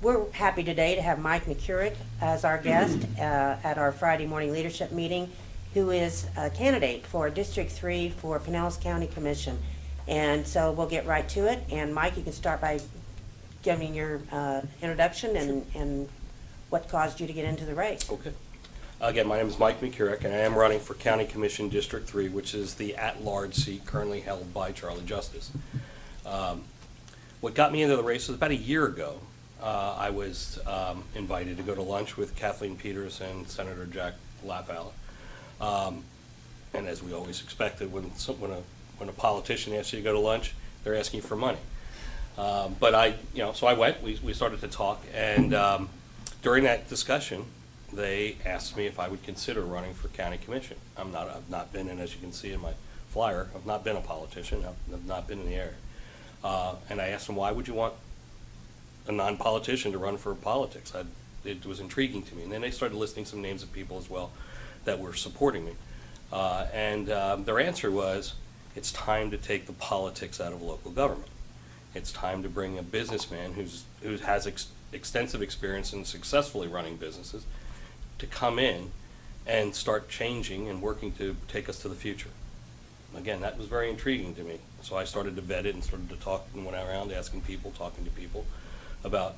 We're happy today to have Mike McCurrick as our guest at our Friday morning leadership meeting, who is a candidate for District 3 for Pinellas County Commission. And so we'll get right to it. And Mike, you can start by giving your introduction and what caused you to get into the race. Okay. Again, my name is Mike McCurrick, and I am running for County Commission District 3, which is the at-large seat currently held by Charlie Justice. What got me into the race was about a year ago. I was invited to go to lunch with Kathleen Peters and Senator Jack LaFalla. And as we always expected, when a politician asks you to go to lunch, they're asking for money. But so I went. We started to talk, and during that discussion, they asked me if I would consider running for county commission. I've not been in, as you can see in my flyer, I've not been a politician. I've not been in the area. And I asked them, why would you want a non-politician to run for politics? It was intriguing to me. And then they started listing some names of people as well that were supporting me. And their answer was, it's time to take the politics out of local government. It's time to bring a businessman who has extensive experience in successfully running businesses to come in and start changing and working to take us to the future. Again, that was very intriguing to me. So I started to vet it and started to talk and went around asking people, talking to people about,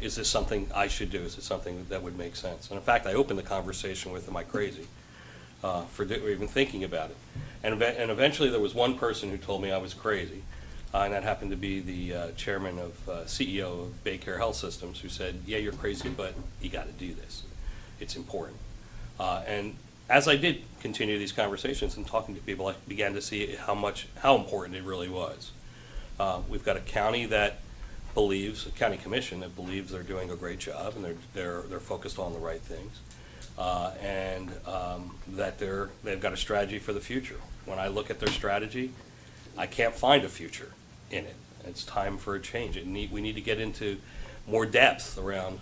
is this something I should do? Is it something that would make sense? And in fact, I opened the conversation with, am I crazy for even thinking about it? And eventually there was one person who told me I was crazy. And that happened to be the chairman of CEO of Baycare Health Systems, who said, yeah, you're crazy, but you got to do this. It's important. And as I did continue these conversations and talking to people, I began to see how important it really was. We've got a county that believes, a county commission that believes they're doing a great job and they're focused on the right things, and that they've got a strategy for the future. When I look at their strategy, I can't find a future in it. It's time for a change. We need to get into more depth around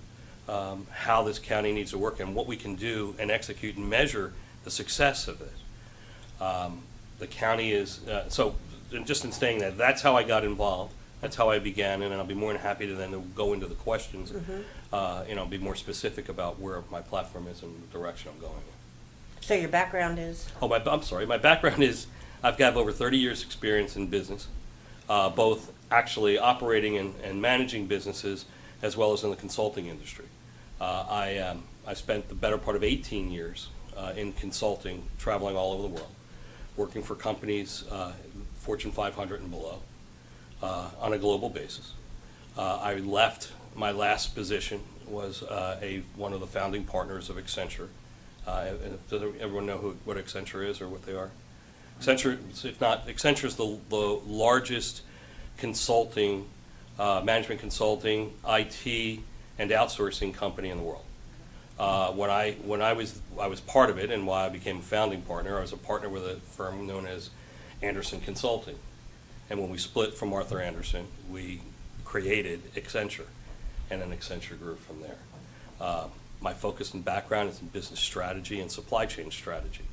how this county needs to work and what we can do and execute and measure the success of this. The county is, so just in saying that, that's how I got involved. That's how I began, and I'll be more than happy to then go into the questions, be more specific about where my platform is and the direction I'm going. So your background is? I'm sorry. My background is, I've got over 30 years experience in business, both actually operating and managing businesses as well as in the consulting industry. I spent the better part of 18 years in consulting, traveling all over the world, working for companies, Fortune 500 and below, on a global basis. I left, my last position was one of the founding partners of Accenture. Does everyone know what Accenture is or what they are? Accenture, if not, Accenture is the largest consulting, management consulting, IT, and outsourcing company in the world. When I was part of it, and why I became a founding partner, I was a partner with a firm known as Andersen Consulting. And when we split from Arthur Andersen, we created Accenture, and then Accenture grew from there. My focus and background is in business strategy and supply chain strategy.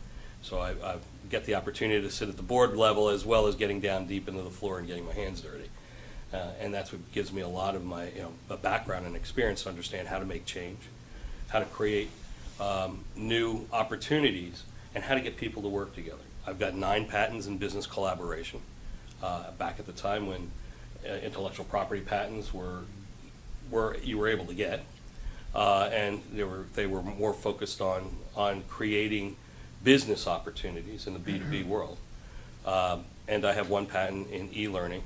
So I get the opportunity to sit at the board level as well as getting down deep into the floor and getting my hands dirty. And that's what gives me a lot of my a background and experience to understand how to make change, how to create new opportunities, and how to get people to work together. I've got 9 patents in business collaboration. Back at the time when intellectual property patents you were able to get, and they were more focused on creating business opportunities in the B2B world. And I have 1 patent in e-learning,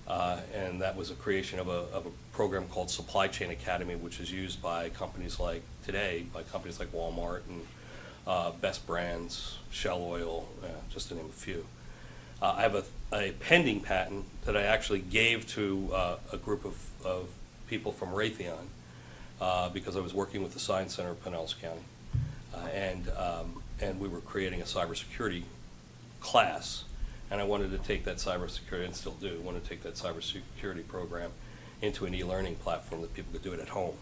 and that was a creation of a program called Supply Chain Academy, which is used by companies like Walmart and Best Brands, Shell Oil, just to name a few. I have a pending patent that I actually gave to a group of people from Raytheon because I was working with the Science Center of Pinellas County. And we were creating a cybersecurity class, and I wanted to take that cybersecurity, and still do, want to take that cybersecurity program into an e-learning platform that people could do it at home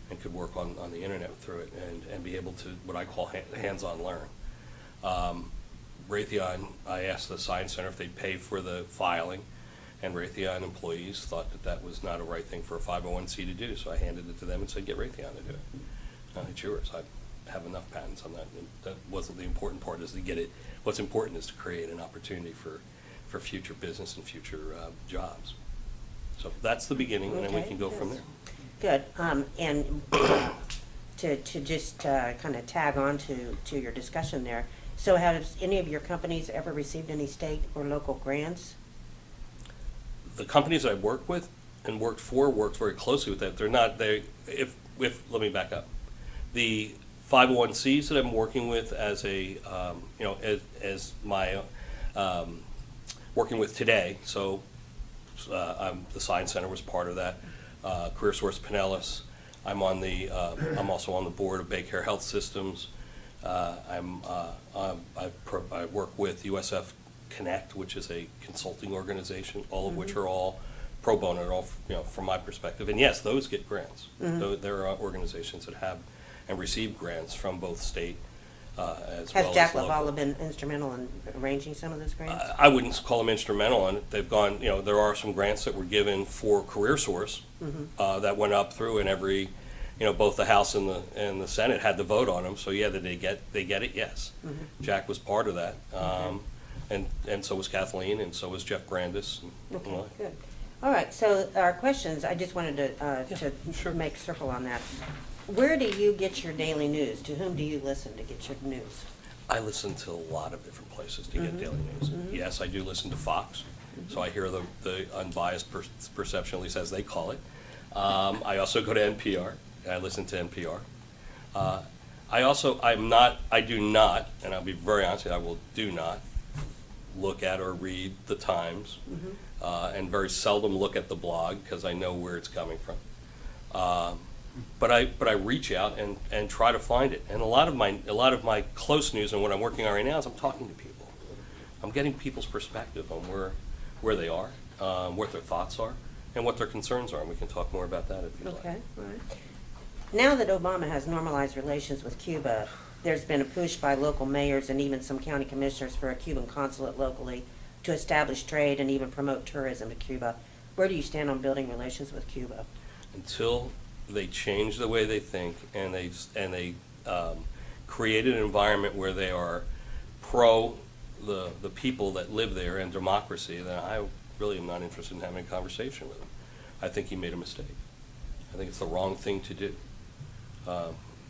and could work on the internet through it and be able to, what I call hands-on learn. Raytheon, I asked the Science Center if they'd pay for the filing, And Raytheon employees thought that that was not a right thing for a 501c to do, so I handed it to them and said, get Raytheon to do it. It's yours. I have enough patents on that. And that wasn't the important part, is to get it. What's important is to create an opportunity for future business and future jobs. So that's the beginning, and then we Okay, can go from there. Good. And to just kind of tag on to your discussion there, so has any of your companies ever received any state or local grants? The companies I work with and worked for worked very closely with that. They're not, let me back up. The 501Cs that I'm working with as a, as my, working with today, so the Science Center was part of that, CareerSource Pinellas. I'm also on the board of Baycare Health Systems. I work with USF Connect, which is a consulting organization, all of which are all pro bono, all from my perspective. And yes, those get grants. There are organizations that have and receive grants from both state as well as local. Has Jack LaValla been instrumental in arranging some of those grants? I wouldn't call them instrumental in it. They've gone, there are some grants that were given for CareerSource that went up through, and every, both the House and the Senate had to vote on them. So yeah, did they get it? Yes. Jack was part of that. And so was Kathleen, and so was Jeff Grandis. Okay, good. All right, so our questions, I just wanted to sure. make a circle on that. Where do you get your daily news? To whom do you listen to get your news? I listen to a lot of different places to get daily news. Yes, I do listen to Fox, so I hear the unbiased perception, at least as they call it. I also go to NPR. I listen to NPR. I do not, and I'll be very honest, do not look at or read the Times, and very seldom look at the blog because I know where it's coming from. But I reach out and try to find it. And a lot of my close news and what I'm working on right now is I'm talking to people. I'm getting people's perspective on where they are, what their thoughts are, and what their concerns are. And we can talk more about that if you'd like. Okay, all right. Now that Obama has normalized relations with Cuba, there's been a push by local mayors and even some county commissioners for a Cuban consulate locally to establish trade and even promote tourism to Cuba. Where do you stand on building relations with Cuba? Until they change the way they think and they create an environment where they are pro the people that live there and democracy, then I really am not interested in having a conversation with them. I think he made a mistake. I think it's the wrong thing to do.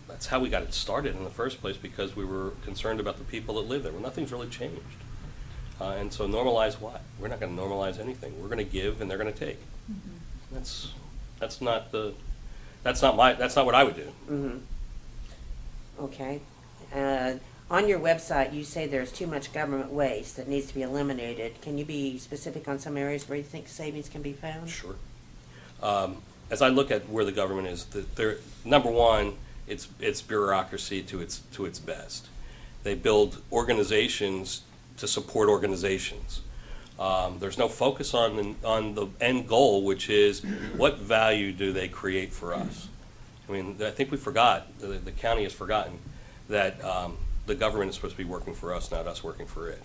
That's how we got it started in the first place, because we were concerned about the people that live there. Well, nothing's really changed. And so normalize what? We're not going to normalize anything. We're going to give and they're going to take. That's not what I would do. Okay. On your website, you say there's too much government waste that needs to be eliminated. Can you be specific on some areas where you think savings can be found? Sure. As I look at where the government is, number one, it's bureaucracy to its best. They build organizations to support organizations. There's no focus on the end goal, which is what value do they create for us. I mean, I think we forgot, the county has forgotten that the government is supposed to be working for us, not us working for it.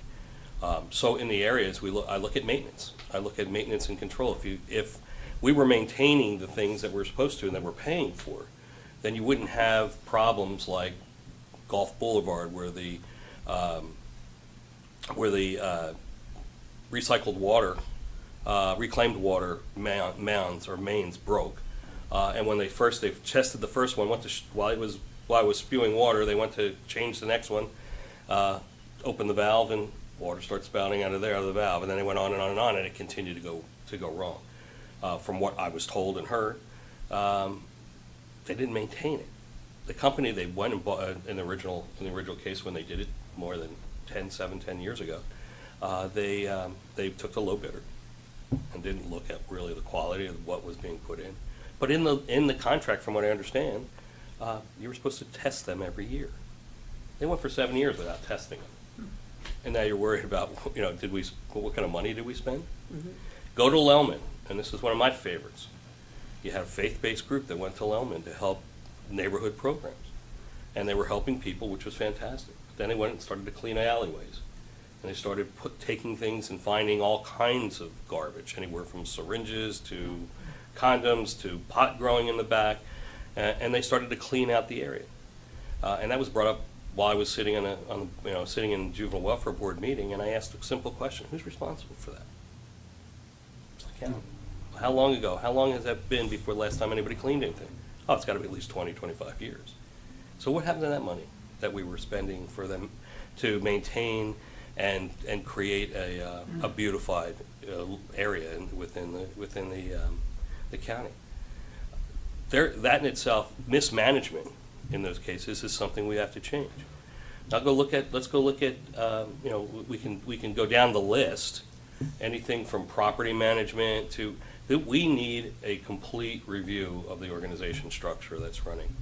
So in the areas, I look at maintenance. I look at maintenance and control. If we were maintaining the things that we're supposed to and that we're paying for, then you wouldn't have problems like Gulf Boulevard, where the recycled water, reclaimed water mounds or mains broke, and when they tested the first one, while it was spewing water, they went to change the next one, open the valve, and water starts spouting out of the valve, and then they went on and on and on, and it continued to go wrong. From what I was told and heard, they didn't maintain it. The company they went and bought in the original case when they did it more than 10 years ago, they took the low bidder and didn't look at really the quality of what was being put in. But in the contract, from what I understand, you were supposed to test them every year. They went for 7 years without testing them, and now you're worried about what kind of money did we spend? Go to Lellman, and this is one of my favorites. You had a faith-based group that went to Lellman to help neighborhood programs, and they were helping people, which was fantastic. Then they went and started to clean alleyways. And they started taking things and finding all kinds of garbage, anywhere from syringes to condoms to pot growing in the back, and they started to clean out the area. And that was brought up while I was sitting sitting in Juvenile Welfare Board meeting, and I asked a simple question: who's responsible for that? It's the county. How long ago? How long has that been before the last time anybody cleaned anything? Oh, it's got to be at least 20, 25 years. So what happened to that money that we were spending for them to maintain and create a beautified area within the county? That in itself, mismanagement in those cases is something we have to change. Let's go look at we can go down the list, anything from property management to that. We need a complete review of the organization structure that's running,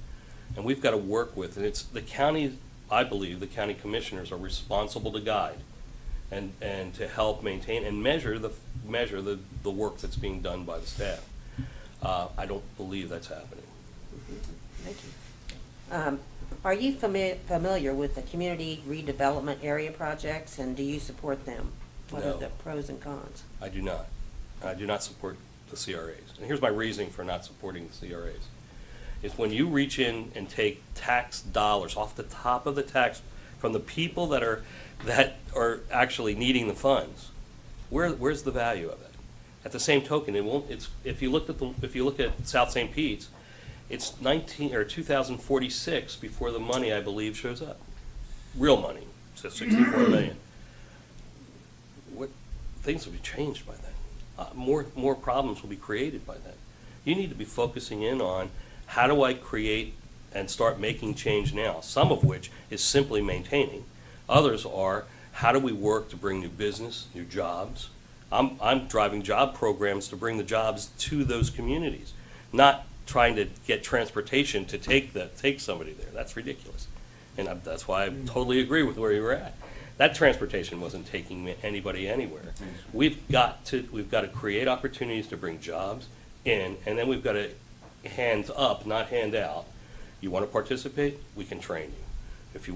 and we've got to work with, and it's the county. I believe the county commissioners are responsible to guide and to help maintain and measure the work that's being done by the staff. I don't believe that's happening. Thank you. Are you familiar with the community redevelopment area projects, and do you support them? What No. are the pros and cons? I do not. I do not support the CRAs. And here's my reasoning for not supporting the CRAs. Is when you reach in and take tax dollars off the top of the tax from the people that are actually needing the funds, where's the value of it? At the same token, if you look at South St. Pete's, it's 2046 before the money, I believe, shows up. Real money, so 64 million. Things will be changed by then. More problems will be created by then. You need to be focusing in on how do I create and start making change now, some of which is simply maintaining. Others are, how do we work to bring new business, new jobs? I'm driving job programs to bring the jobs to those communities, not trying to get transportation to take somebody there. That's ridiculous. And that's why I totally agree with where you were at. That transportation wasn't taking anybody anywhere. We've got to create opportunities to bring jobs in, and then we've got to hands up, not hand out. You want to participate? We can train you. If you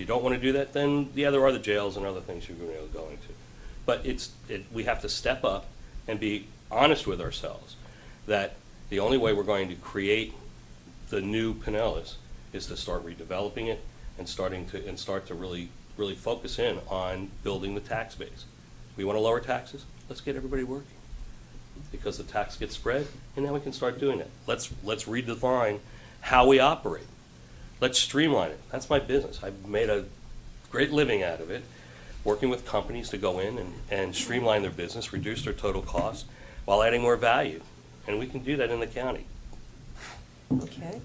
don't want to do that, then there are the jails and other things you're going to. But we have to step up and be honest with ourselves that the only way we're going to create the new Pinellas is to start redeveloping it and start to really focus in on building the tax base. We want to lower taxes? Let's get everybody working, because the tax gets spread, and then we can start doing it. Let's redefine how we operate. Let's streamline it. That's my business. I've made a great living out of it, working with companies to go in and streamline their business, reduce their total costs, while adding more value. And we can do that in the county. Okay.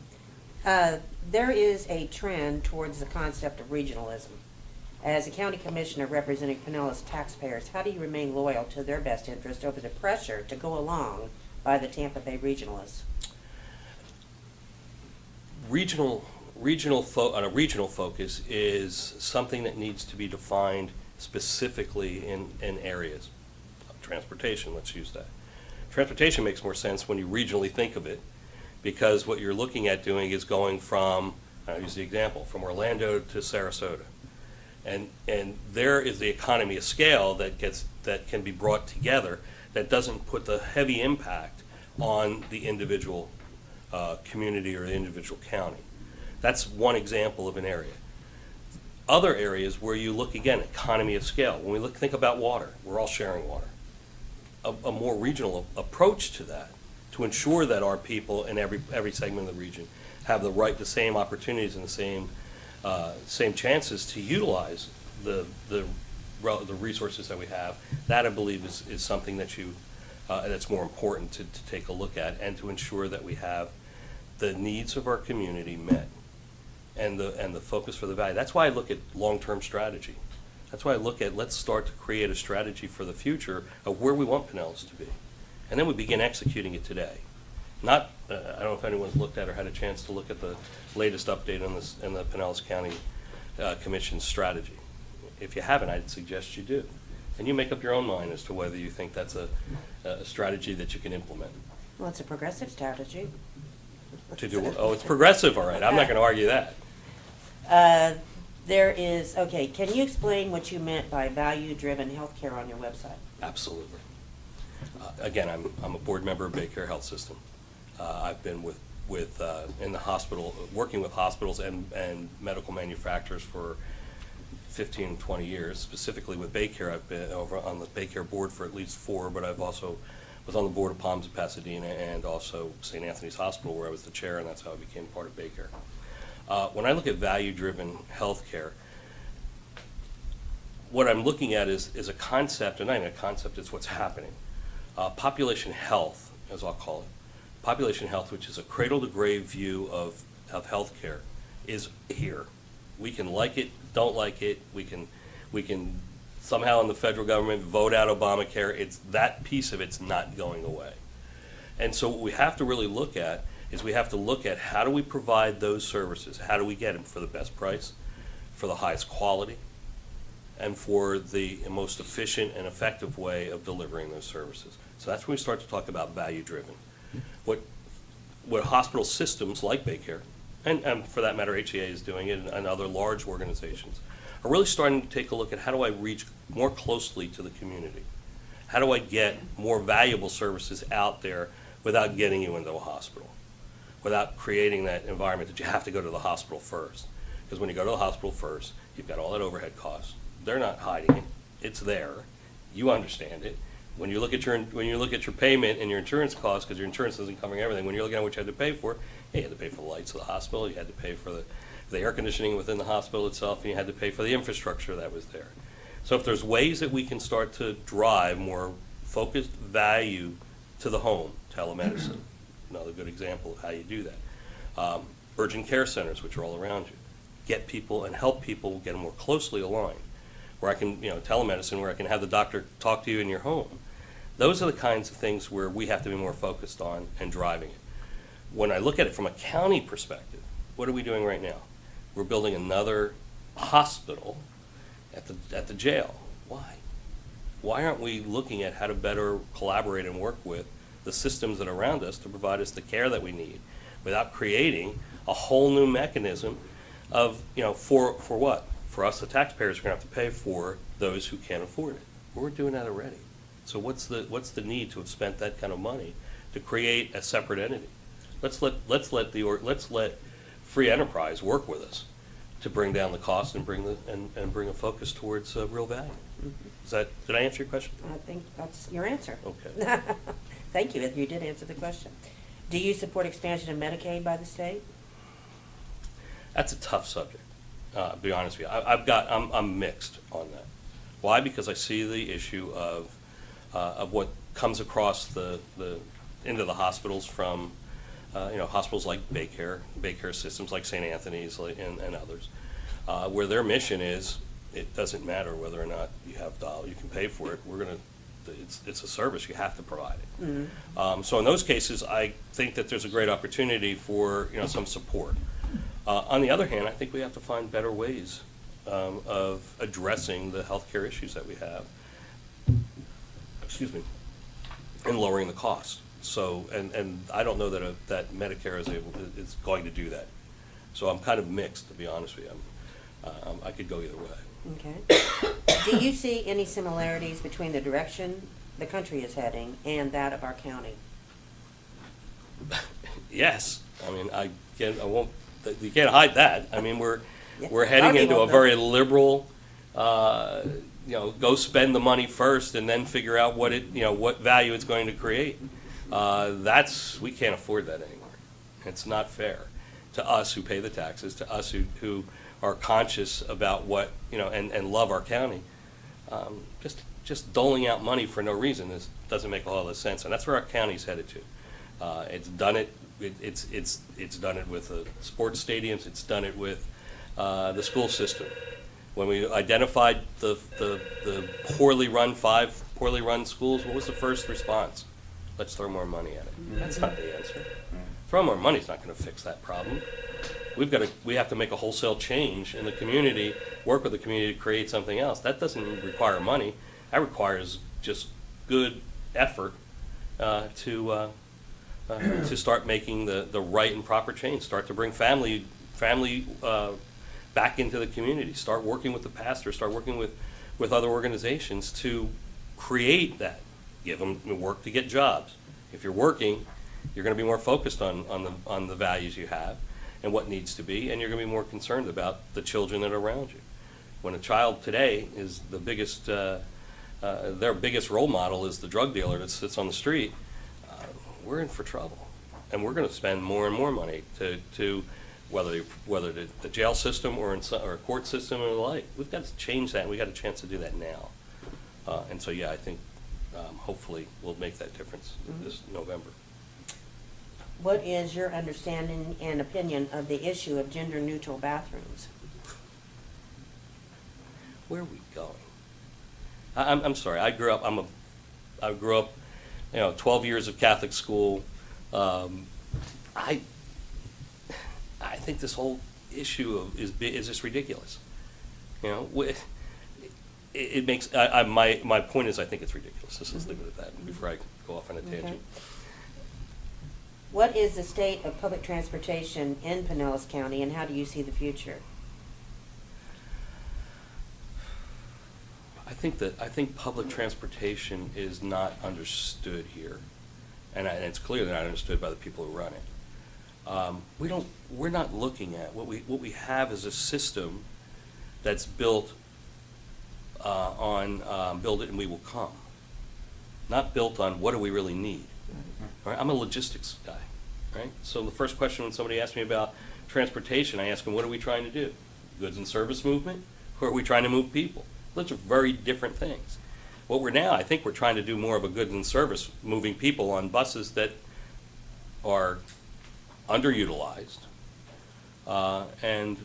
There is a trend towards the concept of regionalism. As a county commissioner representing Pinellas taxpayers, how do you remain loyal to their best interest over the pressure to go along by the Tampa Bay regionalists? A regional focus is something that needs to be defined specifically in areas. Transportation, let's use that. Transportation makes more sense when you regionally think of it, because what you're looking at doing is going from, I'll use the example, from Orlando to Sarasota. And there is the economy of scale that can be brought together that doesn't put the heavy impact on the individual community or the individual county. That's one example of an area. Other areas where you look, again, economy of scale. When we think about water, we're all sharing water. A more regional approach to that, to ensure that our people in every segment of the region have the same opportunities and the same chances to utilize the resources that we have. That, I believe, is something that that's more important to take a look at, and to ensure that we have the needs of our community met, and the focus for the value. That's why I look at long-term strategy. That's why I look at, let's start to create a strategy for the future of where we want Pinellas to be. And then we begin executing it today. I don't know if anyone's looked at or had a chance to look at the latest update on this in the Pinellas County Commission's strategy. If you haven't, I'd suggest you do. And you make up your own mind as to whether you think that's a strategy that you can implement. Well, it's a progressive strategy. To do, oh, it's progressive, all right. I'm not going to argue that. There is, okay, can you explain what you meant by value-driven healthcare on your website? Absolutely. Again, I'm a board member of Baycare Health System. I've been in the hospital, working with hospitals and medical manufacturers for 15, 20 years. Specifically with Baycare, I've been over on the Baycare board for at least 4, but I've also was on the board of Palms of Pasadena and also St. Anthony's Hospital, where I was the chair, and that's how I became part of Baycare. When I look at value-driven healthcare, what I'm looking at is a concept, and not even a concept, it's what's happening. Population health, as I'll call it. Population health, which is a cradle-to-grave view of healthcare, is here. We can like it, don't like it. We can somehow in the federal government vote out Obamacare. It's that piece of it's not going away. And so what we have to really look at is we have to look at how do we provide those services? How do we get them for the best price, for the highest quality, and for the most efficient and effective way of delivering those services? So that's when we start to talk about value-driven. What hospital systems like Baycare, and for that matter HCA is doing it, and other large organizations, are really starting to take a look at how do I reach more closely to the community? How do I get more valuable services out there without getting you into a hospital? Without creating that environment that you have to go to the hospital first. Because when you go to the hospital first, you've got all that overhead costs. They're not hiding it. It's there. You understand it. When you look at your payment and your insurance costs, because your insurance isn't covering everything, when you're looking at what you had to pay for, you had to pay for the lights of the hospital, you had to pay for the air conditioning within the hospital itself, and you had to pay for the infrastructure that was there. So if there's ways that we can start to drive more focused value to the home, telemedicine, another good example of how you do that. Urgent care centers, which are all around you. Get people and help people get more closely aligned. Where I can, telemedicine, where I can have the doctor talk to you in your home. Those are the kinds of things where we have to be more focused on and driving it. When I look at it from a county perspective, what are we doing right now? We're building another hospital at the jail. Why? Why aren't we looking at how to better collaborate and work with the systems that are around us to provide us the care that we need without creating a whole new mechanism of, for what? For us, the taxpayers are going to have to pay for those who can't afford it. We're doing that already. So what's the need to have spent that kind of money to create a separate entity? Let's let free enterprise work with us to bring down the cost and bring a focus towards real value. Did I answer your question? I think that's your answer. Okay. Thank you. You did answer the question. Do you support expansion of Medicaid by the state? That's a tough subject. To be honest with you, I'm mixed on that. Why? Because I see the issue of what comes across into the hospitals from hospitals like Baycare systems like St. Anthony's and others, where their mission is it doesn't matter whether or not you have you can pay for it. It's a service, you have to provide it. Mm-hmm. So in those cases, I think that there's a great opportunity for some support. On the other hand, I think we have to find better ways of addressing the healthcare issues that we have. Excuse me, and lowering the cost. So, and I don't know that Medicare is going to do that. So I'm kind of mixed, to be honest with you. I could go either way. Okay. Do you see any similarities between the direction the country is heading and that of our county? Yes. I mean, you can't hide that. I mean, we're heading into a though. very liberal, go spend the money first and then figure out what value it's going to create. We can't afford that anymore. It's not fair to us who pay the taxes, to us who are conscious about what, and love our county. Just doling out money for no reason doesn't make a whole lot of sense, and that's where our county's headed to. It's done it. It's done it with the sports stadiums. It's done it with the school system. When we identified the poorly run schools, what was the first response? Let's throw more money at it. That's not the answer. Throwing more money is not going to fix that problem. We have to make a wholesale change in the community, work with the community to create something else. That doesn't require money. That requires just good effort to start making the right and proper change. Start to bring family back into the community, start working with the pastor, start working with other organizations to create that. Give them work to get jobs. If you're working, you're going to be more focused on the values you have and what needs to be, and you're going to be more concerned about the children that are around you. When a child today is the biggest, their biggest role model is the drug dealer that sits on the street, we're in for trouble. And we're going to spend more and more money to whether the jail system or a court system or the like. We've got to change that, and we've got a chance to do that now. And so, yeah, I think hopefully we'll make that difference this November. What is your understanding and opinion of the issue of gender-neutral bathrooms? Where are we going? I'm sorry. I grew up. I grew up. 12 years of Catholic school. I think this whole issue is just ridiculous. It makes my point is I think it's ridiculous. Let's just leave it at that before I go off on a tangent. Okay. What is the state of public transportation in Pinellas County, and how do you see the future? I think public transportation is not understood here, and it's clearly not understood by the people who run it. We're not looking at what we have is a system that's built on build it and we will come, not built on what do we really need. Right? I'm a logistics guy, right? So the first question when somebody asks me about transportation, I ask them, what are we trying to do? Goods and service movement, or are we trying to move people? Those are very different things. I think we're trying to do more of a goods and service, moving people on buses that are underutilized, and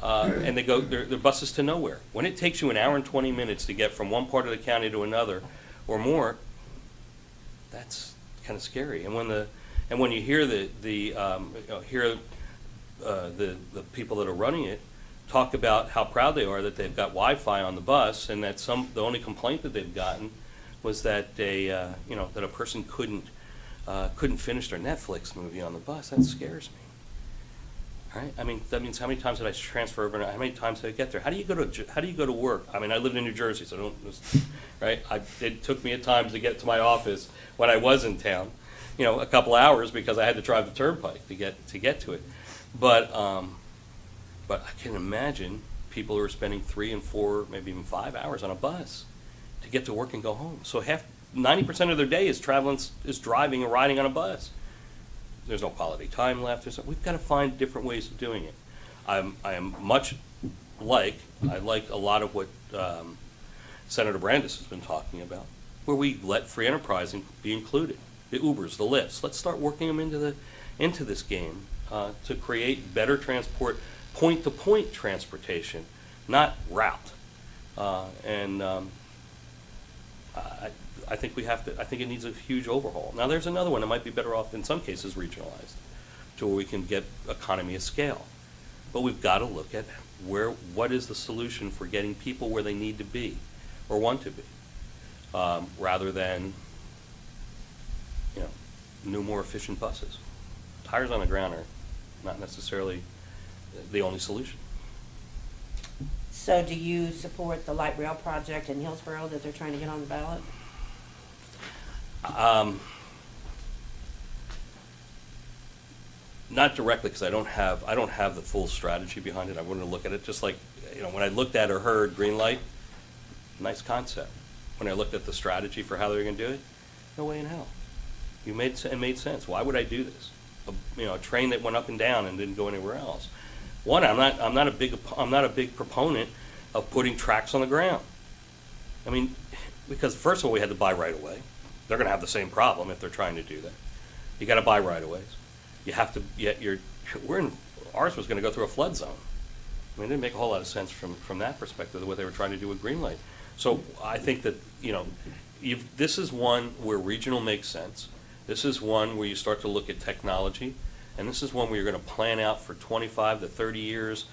they're buses to nowhere. When it takes you an hour and 20 minutes to get from one part of the county to another or more, that's kind of scary. And when you hear the people that are running it talk about how proud they are that they've got Wi-Fi on the bus, and that the only complaint that they've gotten was that that a person couldn't finish their Netflix movie on the bus. That scares me. Right? I mean, that means how many times did I transfer overnight? How many times did I get there? How do you go to work? I mean, I lived in New Jersey, so right? It took me at times to get to my office when I was in town, a couple hours because I had to drive the turnpike to get to it. But I can imagine people who are spending 3 and 4, maybe even 5 hours on a bus to get to work and go home. So 90% of their day is driving and riding on a bus. There's no quality time left. We've got to find different ways of doing it. I like a lot of what Senator Brandis has been talking about, where we let free enterprise be included. The Ubers, the Lyfts. Let's start working them into this game to create better transport, point-to-point transportation, not route. I think I think it needs a huge overhaul. Now, there's another one that might be better off, in some cases, regionalized, to where we can get economy of scale. But we've got to look at what is the solution for getting people where they need to be or want to be, rather than, new, more efficient buses. Tires on the ground are not necessarily the only solution. So do you support the light rail project in Hillsborough that they're trying to get on the ballot? Not directly, because I don't have the full strategy behind it. I wanted to look at it just like, when I looked at or heard green light, nice concept. When I looked at the strategy for how they're going to do it, no way in hell. It made sense. Why would I do this? A train that went up and down and didn't go anywhere else. One, I'm not a big proponent of putting tracks on the ground. I mean, because first of all, we had to buy right away. They're going to have the same problem if they're trying to do that. You got to buy right aways. You have to. Ours was going to go through a flood zone. I mean, it didn't make a whole lot of sense from that perspective of what they were trying to do with Greenlight. So I think that this is one where regional makes sense. This is one where you start to look at technology, and this is one where you're going to plan out for 25 to 30 years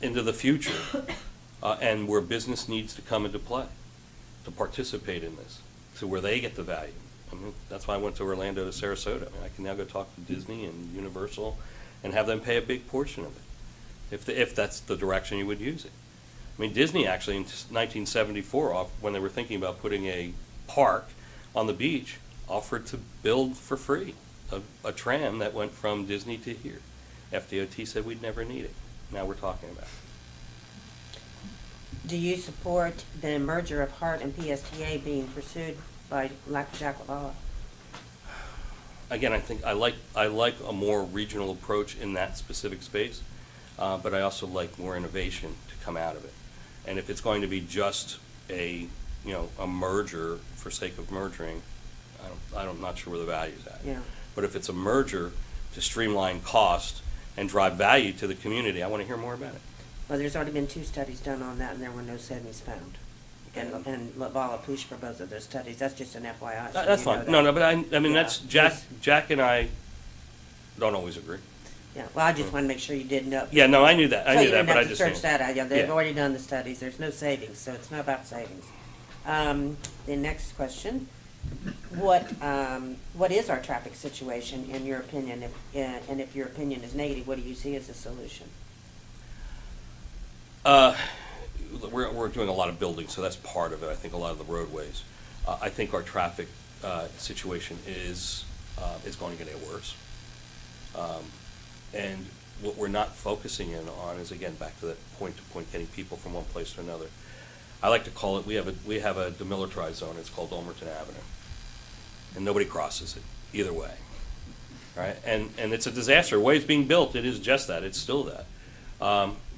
into the future, and where business needs to come into play to participate in this, to where they get the value. I mean, that's why I went to Orlando to Sarasota. I mean, I can now go talk to Disney and Universal and have them pay a big portion of it. if that's the direction you would use it. I mean, Disney actually in 1974, when they were thinking about putting a park on the beach, offered to build for free a tram that went from Disney to here. FDOT said we'd never need it. Now we're talking about it. Do you support the merger of Hart and PSTA being pursued by Jack LaValla? Again, I think I like a more regional approach in that specific space, but I also like more innovation to come out of it. And if it's going to be just a merger for sake of mergering, I'm not sure where the value's at. Yeah. But if it's a merger to streamline cost and drive value to the community, I want to hear more about it. Well, there's already been 2 studies done on that, and there were no savings found. And LaValla pushed for both of those studies. That's just an FYI. So That's you know fine. that. No, but I mean, Yeah. that's Jack and I don't always agree. Yeah, well, I just want to make sure you did know. Yeah, no, I knew that. I So knew you that, didn't but have I to just search that out. Yeah, they've Yeah. already done the studies. There's no savings, so it's not about savings. The next question: What is our traffic situation in your opinion? And if your opinion is negative, what do you see as a solution? We're doing a lot of building, so that's part of it. I think a lot of the roadways. I think our traffic situation is going to get worse. And what we're not focusing in on is, again, back to that point-to-point, getting people from one place to another. I like to call it, we have a demilitarized zone. It's called Ulmerton Avenue, and nobody crosses it either way, right? And it's a disaster. The way it's being built, it is just that. It's still that.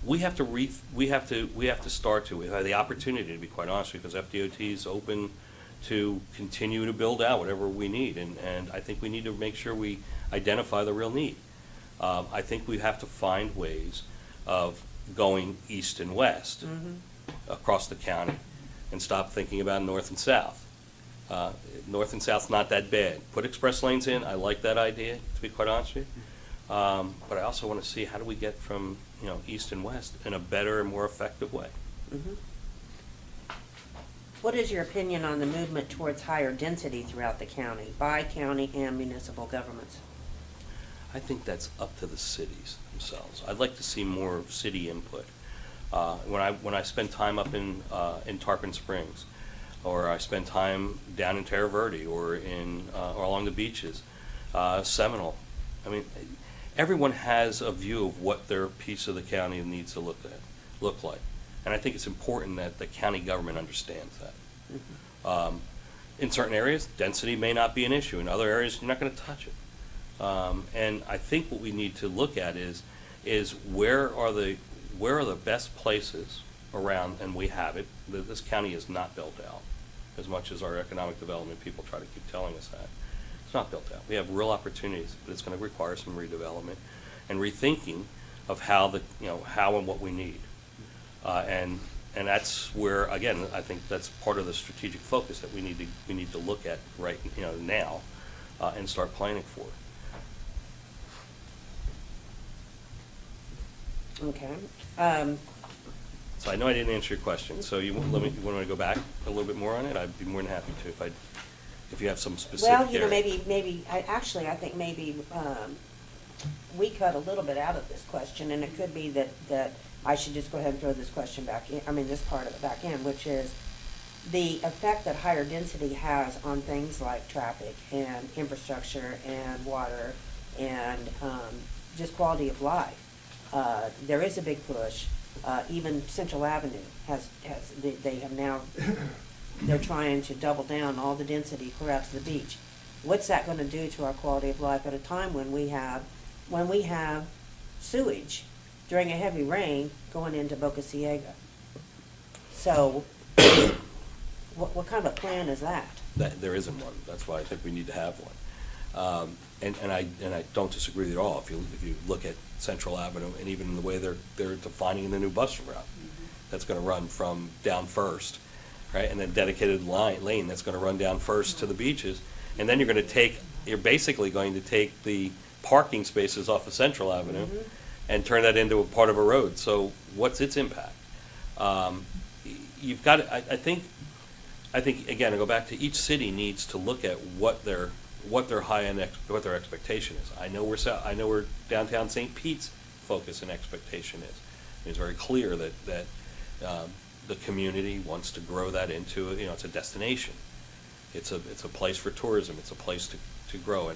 We have to start to. We have the opportunity, to be quite honest, because FDOT is open to continue to build out whatever we need, and I think we need to make sure we identify the real need. I think we have to find ways of going east and west across the county and stop thinking about north and south. North and south's not that bad. Put express lanes in. I like that idea, to be quite honest with you. But I also want to see how do we get from east and west in a better and more effective way. Mm-hmm. What is your opinion on the movement towards higher density throughout the county by county and municipal governments? I think that's up to the cities themselves. I'd like to see more city input. When I spend time up in Tarpon Springs, or I spend time down in Terra Verde, or along the beaches, Seminole. I mean, everyone has a view of what their piece of the county needs to look like, and I think it's important that the county government understands that. Mm-hmm. In certain areas, density may not be an issue. In other areas, you're not going to touch it. And I think what we need to look at is where are the best places around, and we have it. This county is not built out, as much as our economic development people try to keep telling us that. It's not built out. We have real opportunities, but it's going to require some redevelopment and rethinking of how and what we need. And that's where, again, I think that's part of the strategic focus that we need to look at right now and start planning for. Okay. So I know I didn't answer your question. So you want to go back a little bit more on it? I'd be more than happy to if you have some specific Well, area. maybe. I think maybe we cut a little bit out of this question, and it could be that I should just go ahead and throw this question back in. I mean, this part of it back in, which is the effect that higher density has on things like traffic and infrastructure and water and just quality of life. There is a big push. Even Central Avenue they have now, they're trying to double down all the density clear out to the beach. What's that going to do to our quality of life at a time when we have sewage during a heavy rain going into Boca Ciega? So what kind of a plan is that? There isn't one. That's why I think we need to have one. And I don't disagree with you at all. If you look at Central Avenue, and even the way they're defining the new bus route that's going to run from down First, right, and then dedicated lane that's going to run down First to the beaches, and then you're basically going to take the parking spaces off of Central Avenue and turn that into a part of a road. So what's its impact? You've got. I think again, I go back to each city needs to look at what their expectation is. I know we're downtown St. Pete's focus and expectation is. It's very clear that the community wants to grow that into, it's a destination. It's a place for tourism. It's a place to grow,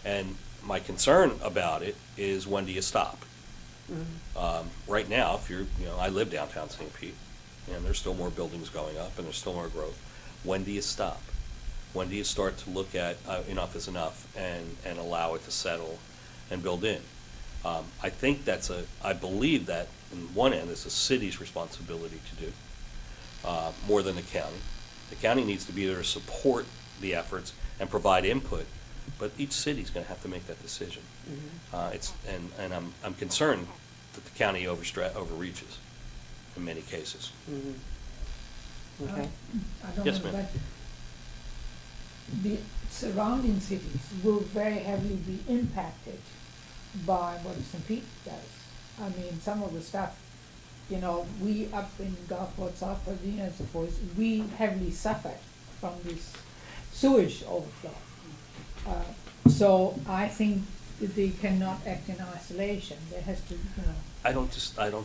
and my concern about it is, when do you stop? Right now, if I live downtown St. Pete, and there's still more buildings going up, and there's still more growth. When do you stop? When do you start to look at enough is enough and allow it to settle and build in? I believe that, on one end, it's the city's responsibility to do, more than the county. The county needs to be there to support the efforts and provide input, but each city's gonna have to make that decision. I'm concerned that the county overreaches in many cases. Okay. I don't Yes, know, ma'am. but the surrounding cities will very heavily be impacted by what St. Pete does. I mean, some of the stuff, we up in Gulfport, South Virginia and so forth, we heavily suffered from this sewage overflow. So I think that they cannot act in isolation. There has to, I don't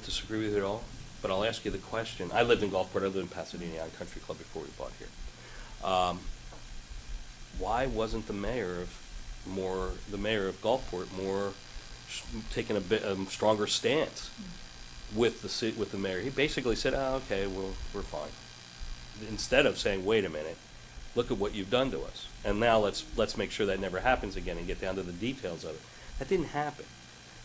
disagree with you at all, but I'll ask you the question. I lived in Gulfport, I lived in Pasadena on Country Club before we bought here. Why wasn't the mayor of Gulfport taking a stronger stance with the mayor? He basically said, "Oh, okay, well, we're fine," instead of saying, "Wait a minute, look at what you've done to us, and now let's make sure that never happens again and get down to the details of it." That didn't happen.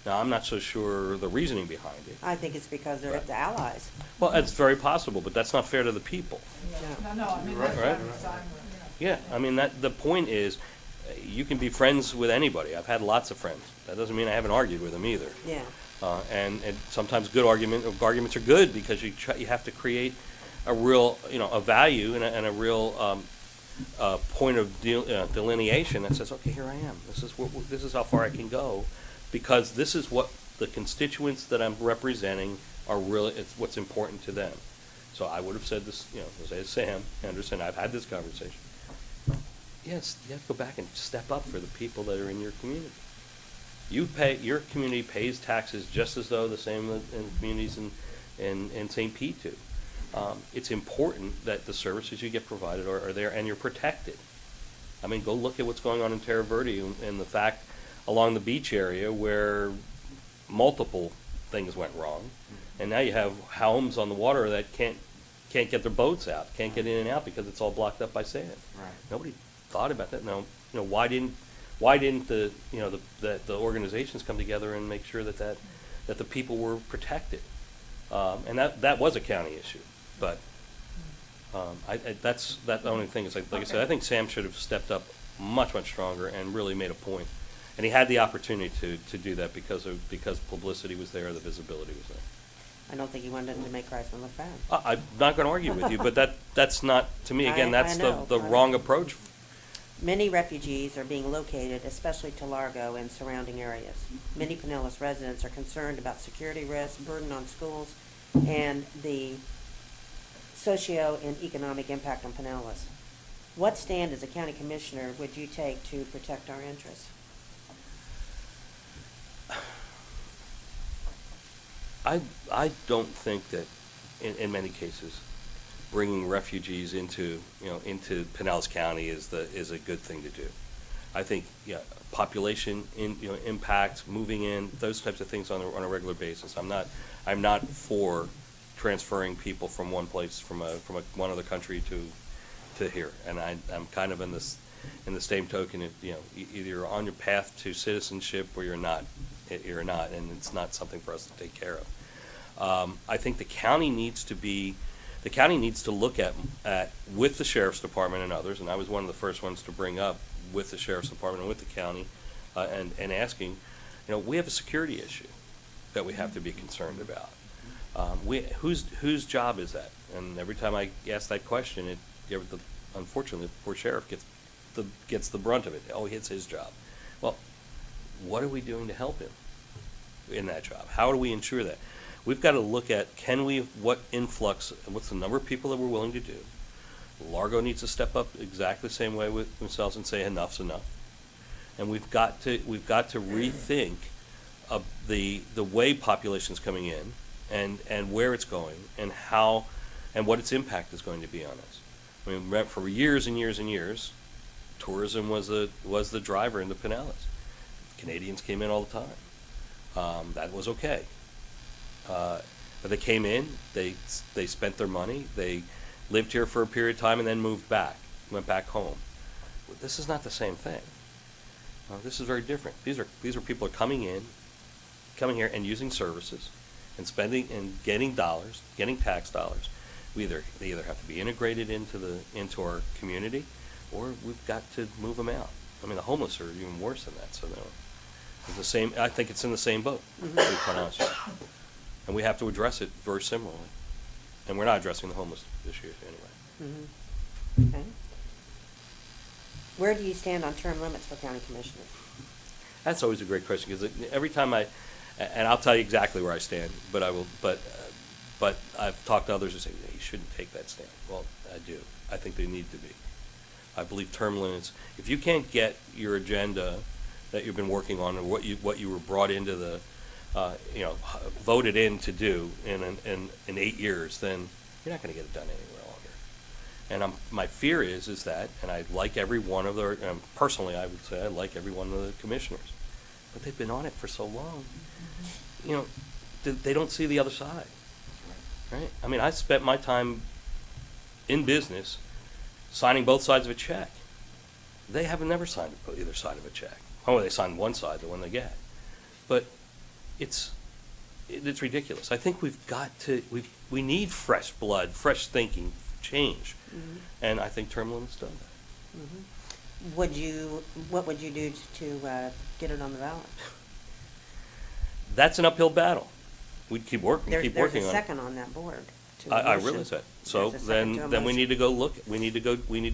Now, I'm not so sure the reasoning behind it. I think it's because they're Right. the allies. Well, it's very possible, but that's not fair to the people. no, I mean, Right. that's what I'm saying, Yeah, I mean, the point is, you can be friends with anybody. I've had lots of friends. That doesn't mean I haven't argued with them either. Yeah. And sometimes good arguments are good, because you have to create a real, a value and a real point of delineation that says, okay, here I am. This is how far I can go, because this is what the constituents that I'm representing are really, it's what's important to them. So I would have said this, as Sam Henderson, I've had this conversation. Yes, you have to go back and step up for the people that are in your community. Your community pays taxes just as though the same in communities in St. Pete do. It's important that the services you get provided are there and you're protected. I mean, go look at what's going on in Terra Verde and the fact along the beach area where multiple things went wrong. And now you have homes on the water that can't get their boats out, can't get in and out because it's all blocked up by sand. Right. Nobody thought about that. No, why didn't the organizations come together and make sure that the people were protected? And that was a county issue, but that's the only thing is, like I said, I think Sam should have stepped up much stronger and really made a point. And he had the opportunity to do that because publicity was there, the visibility was there. I don't think he wanted to make Reisman look bad. I'm not going to argue with you, but that's not, to me, again, I that's know. the wrong approach. Many refugees are being located, especially to Largo and surrounding areas. Many Pinellas residents are concerned about security risks, burden on schools, and the socio and economic impact on Pinellas. What stand as a county commissioner would you take to protect our interests? I don't think that, in many cases, bringing refugees into Pinellas County is a good thing to do. I think, population impact, moving in, those types of things on a regular basis. I'm not for transferring people from one place, from one other country to here. And I'm kind of in the same token, either you're on your path to citizenship or you're not, and it's not something for us to take care of. I think the county needs to look at with the Sheriff's Department and others, and I was one of the first ones to bring up with the Sheriff's Department and with the county, and asking, we have a security issue that we have to be concerned about. Whose job is that? And every time I ask that question, unfortunately, the poor sheriff gets the brunt of it. Oh, it's his job. Well, what are we doing to help him in that job? How do we ensure that? We've got to look at, what influx, what's the number of people that we're willing to do? Largo needs to step up exactly the same way with themselves and say enough's enough. And we've got to rethink the way population's coming in and where it's going and how and what its impact is going to be on us. I mean, for years and years and years, tourism was the driver into Pinellas. Canadians came in all the time. That was okay. But they came in, they spent their money, they lived here for a period of time and then moved back, went back home. This is not the same thing. This is very different. These are people who are coming here and using services and spending and getting dollars, getting tax dollars. They either have to be integrated into our community, or we've got to move them out. I mean, the homeless are even worse than that. So no, it's the same. I think it's in the same boat. To be quite honest with you. And we have to address it very similarly. And we're not addressing the homeless issue anyway. Okay. Where do you stand on term limits for county commissioners? That's always a great question, because every time and I'll tell you exactly where I stand, but I've talked to others who say, you shouldn't take that stand. Well, I do. I think they need to be. I believe term limits, if you can't get your agenda that you've been working on, or what you were brought into the, voted in to do in 8 years, then you're not going to get it done anywhere longer. And my fear is that, and I like every one of their, personally I would say I like every one of the commissioners, but they've been on it for so long, they don't see the other side, right? I mean, I spent my time in business signing both sides of a check. They have never signed either side of a check. Oh, they sign one side, the one they get. But it's ridiculous. I think we need fresh blood, fresh thinking, change. And I think term limits done that. What would you do to get it on the ballot? That's an uphill battle. We'd keep working There's on a it. second on that board. I realize that. So There's a second to a then we motion. need to go look. We need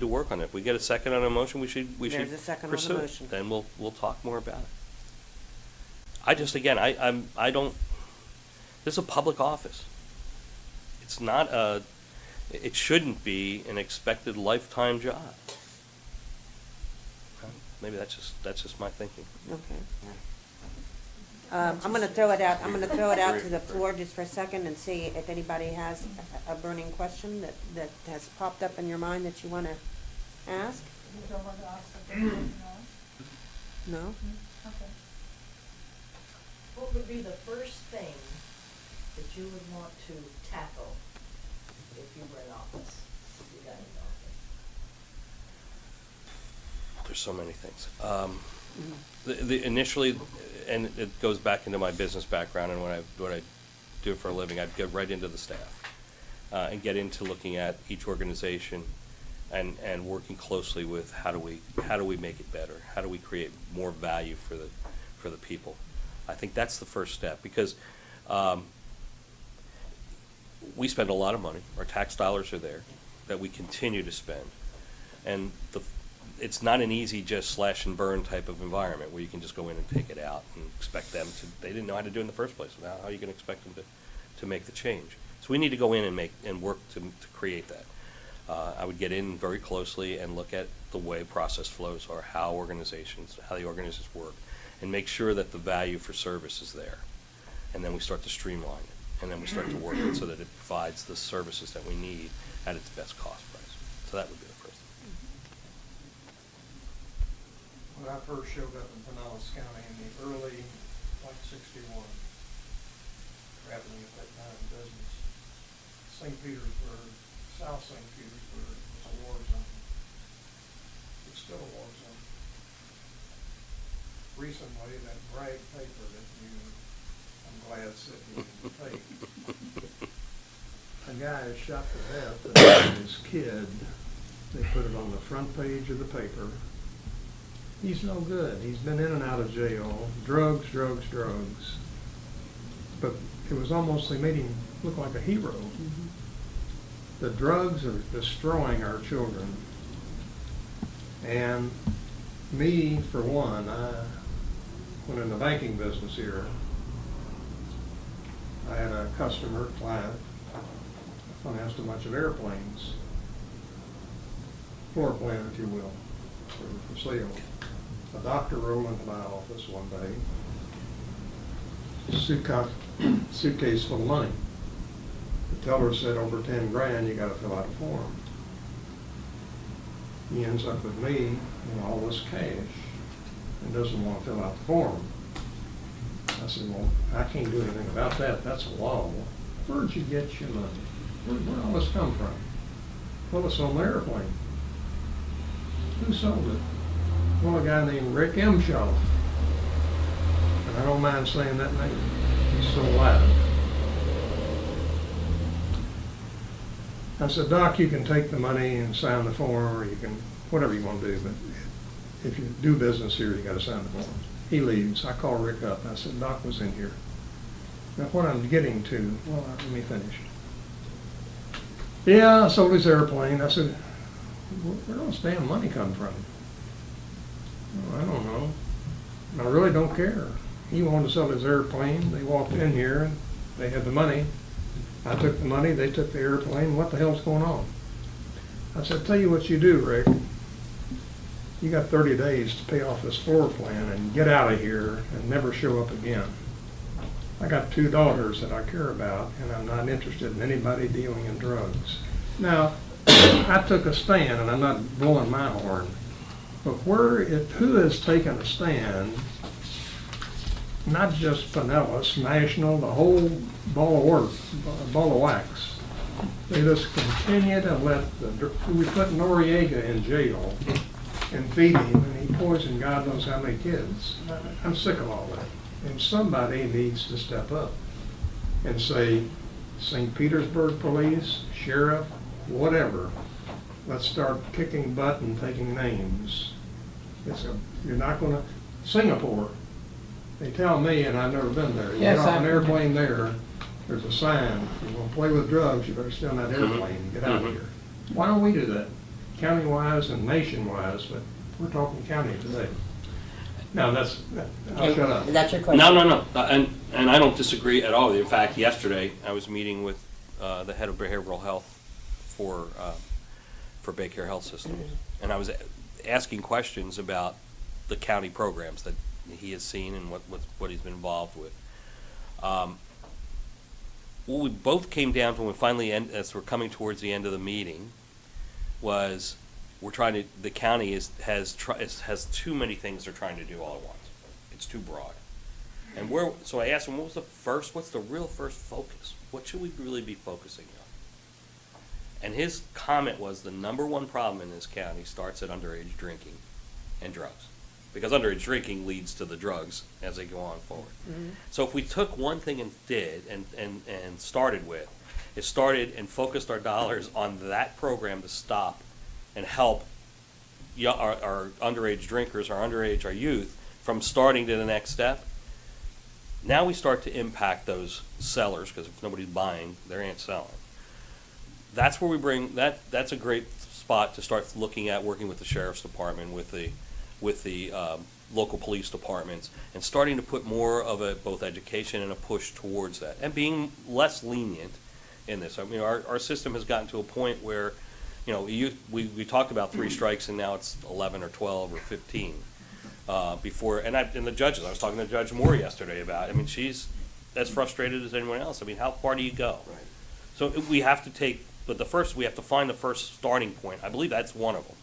to work on it. If we get a second on a motion, we should There's a second on the pursue motion. it. Then we'll talk more about it. I just, again, I don't. This is a public office. It's not it shouldn't be an expected lifetime job. Maybe that's just my thinking. Okay. I'm going to throw it out. I'm going to throw it out to the floor just for a second and see if anybody has a burning question that has popped up in your mind that you want to ask. You don't want to ask something, no? No? Okay. What would be the first thing that you would want to tackle if you were in office, if you got in office? There's so many things. Initially, and it goes back into my business background and what I do for a living, I'd get right into the staff and get into looking at each organization and working closely with how do we make it better? How do we create more value for the people? I think that's the first step, because we spend a lot of money. Our tax dollars are there that we continue to spend, and it's not an easy just slash and burn type of environment where you can just go in and take it out and expect them to. They didn't know how to do it in the first place. Now, how are you going to expect them to make the change? So we need to go in and work to create that. I would get in very closely and look at the way process flows or how the organizations work, and make sure that the value for service is there. And then we start to streamline it, and then we start to work it so that it provides the services that we need at its best cost price. So that would be the first thing. When I first showed up in Pinellas County in the early, 61, traveling at that time business, St. Petersburg, South St. Petersburg was a war zone. It's still a war zone. Recently, that Bragg paper that I'm glad said you didn't take. A guy is shot to death, and his kid, they put it on the front page of the paper. He's no good. He's been in and out of jail. Drugs. But it was almost, they made him look like a hero. Mm-hmm. The drugs are destroying our children. And me, for one, I went in the banking business here. I had a customer, client, financed a bunch of airplanes, floor plan, if you will, for sale. A doctor rolled into my office one day, suitcase full of money. The teller said over 10 grand, you gotta fill out a form. He ends up with me and all this cash and doesn't want to fill out the form. I said, well, I can't do anything about that, that's a law. Where'd you get your money? Where'd all this come from? Well, it's on the airplane. Who sold it? Well, a guy named Rick Emshaw. And I don't mind saying that name. He's still alive. I said, Doc, you can take the money and sign the form, or you can, whatever you want to do, but if you do business here, you gotta sign the form. He leaves. I call Rick up. I said, Doc was in here. Now, what I'm getting to, well, let me finish. Yeah, I sold his airplane. I said, where does damn money come from? Well, I don't know. I really don't care. He wanted to sell his airplane. They walked in here, and they had the money. I took the money, they took the airplane. What the hell's going on? I said, tell you what you do, Rick. You got 30 days to pay off this floor plan and get out of here and never show up again. I got 2 daughters that I care about, and I'm not interested in anybody dealing in drugs. Now, I took a stand, and I'm not blowing my horn, but who has taken a stand, not just Pinellas, National, the whole ball of wax. They just continue to we put Noriega in jail and feed him, and he poisoned God knows how many kids. I'm sick of all that. And somebody needs to step up and say, St. Petersburg Police, Sheriff, whatever, let's start kicking butt and taking names. You're not gonna, Singapore, they tell me, and I've never been there, you Yes, get off an I've been airplane there, there's a sign, if you're gonna play with drugs, you better stay on that airplane and get out of here. Why don't we do that, county-wise and nation-wise, but we're talking county today. Now, I'll shut up. That's your question? No. And I don't disagree at all. In fact, yesterday, I was meeting with the head of behavioral health for Baycare Health System. And I was asking questions about the county programs that he has seen and what he's been involved with. What we both came down to when we finally, as we're coming towards the end of the meeting, was the county has too many things they're trying to do all at once. It's too broad. And so I asked him, what's the real first focus? What should we really be focusing on? And his comment was the number one problem in this county starts at underage drinking and drugs. Because underage drinking leads to the drugs as they go on forward. Mm-hmm. So if we took one thing and started and focused our dollars on that program to stop and help our underage drinkers, our youth, from starting to the next step, now we start to impact those sellers, because if nobody's buying, they ain't selling. That's where we bring, that's a great spot to start looking at working with the sheriff's department, with the local police departments, and starting to put more of a both education and a push towards that, and being less lenient in this. I mean, our system has gotten to a point where, we talked about 3 strikes, and now it's 11 or 12 or 15. Before, and the judges, I was talking to Judge Moore yesterday about, she's as frustrated as anyone else. How far do you go? Right. So we have to we have to find the first starting point. I believe that's one of them,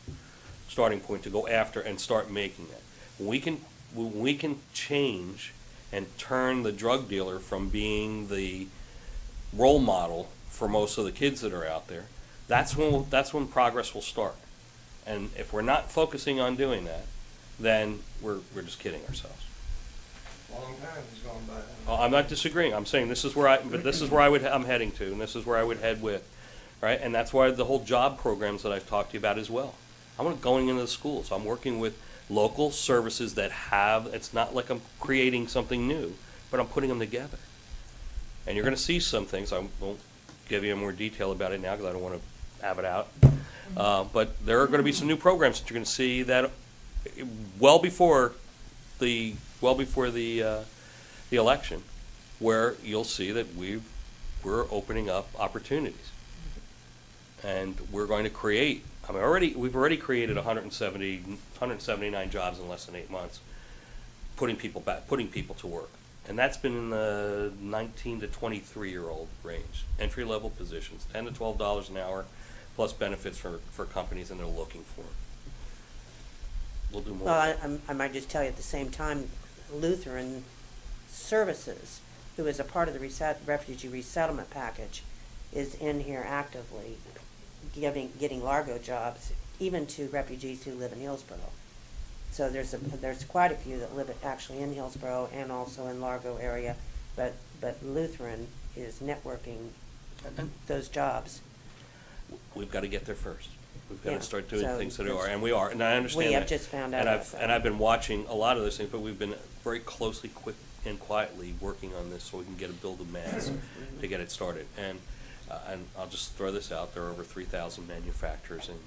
starting point to go after and start making it. When we can change and turn the drug dealer from being the role model for most of the kids that are out there, that's when progress will start. And if we're not focusing on doing that, then we're just kidding ourselves. Long time has gone by. I'm not disagreeing. I'm saying this is where I'm heading to, and this is where I would head with, right? And that's why the whole job programs that I've talked to you about as well. I'm going into the schools. I'm working with local services that it's not like I'm creating something new, but I'm putting them together. And you're going to see some things. I won't give you more detail about it now because I don't want to have it out. But there are going to be some new programs that you're going to see that well before the election, where you'll see that we're opening up opportunities, and we're going to create. We've already created 179 jobs in less than 8 months, putting people to work. And that's been in the 19 to 23-year-old range. Entry-level positions, $10 to $12 an hour, plus benefits for companies, and they're looking for it. We'll do more. Well, I might just tell you at the same time, Lutheran Services, who is a part of the refugee resettlement package, is in here actively getting Largo jobs, even to refugees who live in Hillsborough. So there's quite a few that live actually in Hillsborough and also in Largo area, but Lutheran is networking those jobs. We've got to get there first. We've got Yeah, to start doing so things that are, and we are, and I understand We have that. just found out And about that. I've been watching a lot of those things, but we've been very closely, quick and quietly working on this so we can get a build of mass to get it started. And I'll just throw this out, there are over 3,000 manufacturers in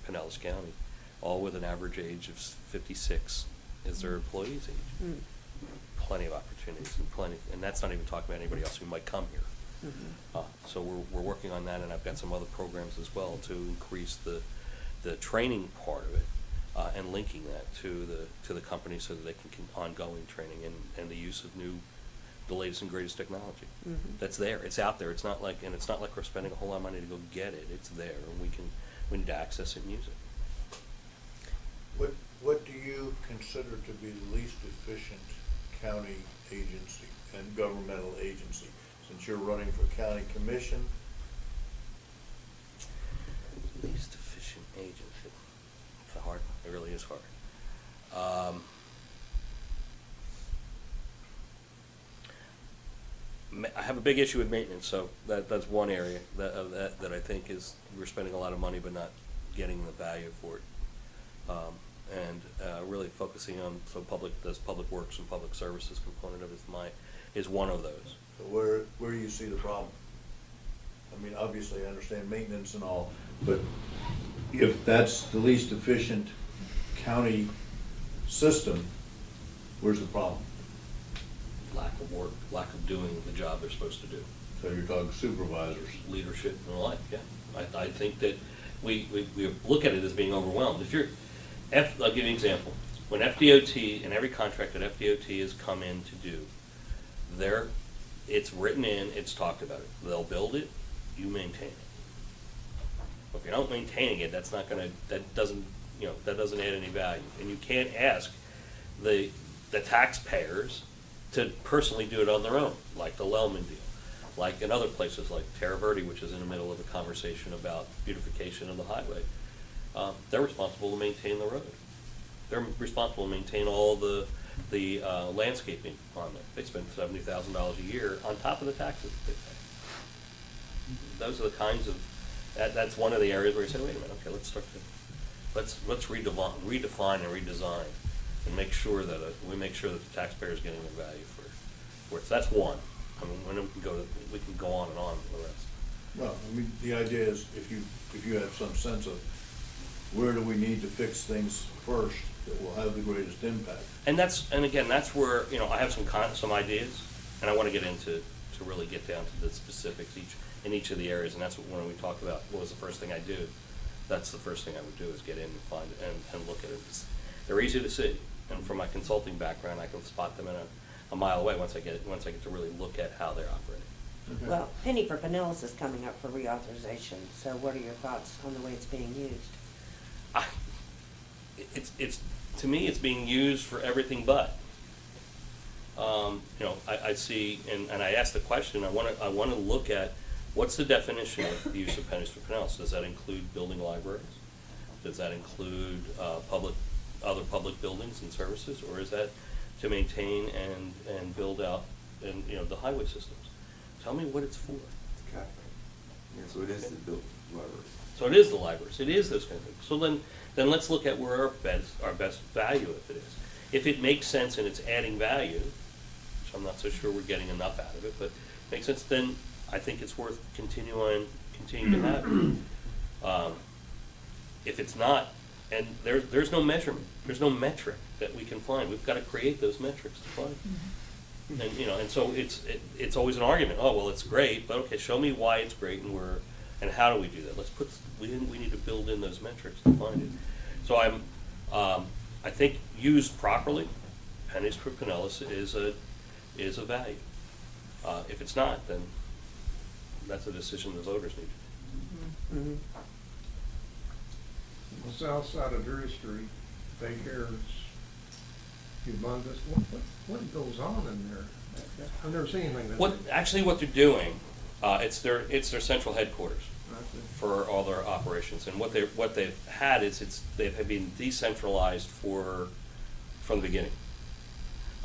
Pinellas County, all with an average age of 56 is their employees' age. Mm. Plenty of opportunities and that's not even talking about anybody else who might come here. So we're working on that, and I've got some other programs as well to increase the training part of it, and linking that to the company so that they can ongoing training and the use of the latest and greatest technology. Mhm. That's there. It's out there. It's not like we're spending a whole lot of money to go get it. It's there, and we need to access it and use it. What do you consider to be the least efficient county agency and governmental agency? Since you're running for county commission, Least efficient agency. It's hard. It really is hard. I have a big issue with maintenance, so that's one area that I think is we're spending a lot of money but not getting the value for it. And really focusing on this public works and public services component of it is one of those. so where do you see the problem? I mean, obviously, I understand maintenance and all, but if that's the least efficient county system, where's the problem? Lack of work, lack of doing the job they're supposed to do. So you're talking supervisors. Leadership and the like, yeah. I think that we look at it as being overwhelmed. I'll give you an example. When FDOT, and every contract that FDOT has come in to do, it's written in, it's talked about it. They'll build it, you maintain it. If you're not maintaining it, that doesn't add any value. And you can't ask the taxpayers to personally do it on their own, like the Lellman deal, like in other places like Terra Verde, which is in the middle of a conversation about beautification of the highway. They're responsible to maintain the road. They're responsible to maintain all the landscaping on there. They spend $70,000 a year on top of the taxes they pay. Those are the kinds of, that's one of the areas where you say, wait a minute, okay, let's redefine and redesign and make sure that we make sure that the taxpayer is getting the value for it. So that's one. I mean, when we can go on and on with the rest. No, I mean, the idea is if you have some sense of where do we need to fix things first that will have the greatest impact. And again, that's where, I have some ideas, and I want to get into, to really get down to the specifics in each of the areas, and that's when we talk about what was the first thing I do, that's the first thing I would do is get in and find it and look at it. They're easy to see, and from my consulting background, I can spot them in a mile away once I get to really look at how they're operating. Okay. Well, Penny for Pinellas is coming up for reauthorization, so what are your thoughts on the way it's being used? It's to me, it's being used for everything but. I see, and I asked the question. I want to look at what's the definition of the use of pennies for Pinellas. Does that include building libraries? Does that include other public buildings and services, or is that to maintain and build out and the highway systems? Tell me what it's for. Okay. Yeah, so it is the built library. So it is the libraries. It is those kind of things. So then let's look at where our best value if it is. If it makes sense and it's adding value, which I'm not so sure we're getting enough out of it, but makes sense, then I think it's worth continuing to have. If it's not, and there's no measurement, there's no metric that we can find. We've got to create those metrics to find. And so it's always an argument. Oh, well, it's great, but okay, show me why it's great and how do we do that? We need to build in those metrics to find it. So I think used properly, pennies for Pinellas is is of value. If it's not, then that's a decision the voters need to make. Mhm. On the south side of Drury Street, daycare is humongous. What goes on in there? I've never seen anything that. What they're doing, it's their central headquarters I see. for all their operations, and what they've had is they've been decentralized from the beginning.